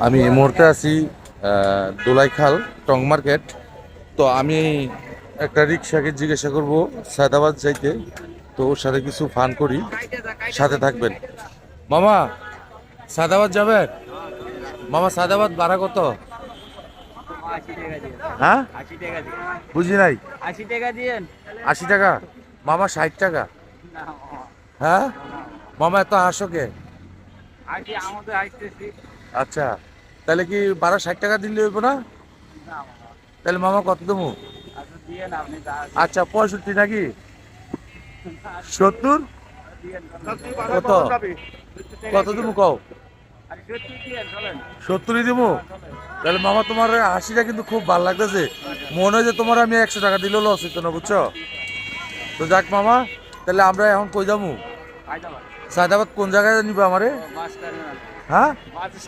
আমি এই মুহূর্তে আছি দোলাইখাল টং মার্কেট। তো আমি একটা রিক্সাকে জিজ্ঞাসা করব সায়দাবাদ যাইতে, তো ওর সাথে কিছু ফান করি, সাথে থাকবেন। মামা, সায়দাবাদ যাবেন? মামা, সায়দাবাদ ভাড়া কত? 80 টাকা দিয়ে। হ্যাঁ, 80 টাকা দিয়ে। বুঝি নাই। 80 টাকা দিয়েন। 80 টাকা? মামা 60 টাকা। না মামা, হ্যাঁ না মামা, এত হাসো কে? মামা। আমাদের আসতেছি। আচ্ছা, তাহলে কি ভাড়া 60 টাকা দিলে হইব না? না মামা, তাহলে মামা কত দেবো? আচ্ছা দিয়েন আপনি যা আচ্ছা, 65 নাকি 70? দিয়েন। কত কত দেবো কও? আরে 70 দিয়েন, চলেন। 70ই দেবো? চলেন। তাহলে মামা, তোমার হাসিটা কিন্তু খুব ভালো লাগতেছে। মনে হয় যে তোমার আমি 100 টাকা দিলেও লস হইতো না, বুঝছো? তো যাক মামা, তাহলে আমরা এখন কই যাবো? হায়দ্রাবাদ। সায়দাবাদ কোন জায়গায় নিবা আমারে? Bus terminal. হ্যাঁ, বাস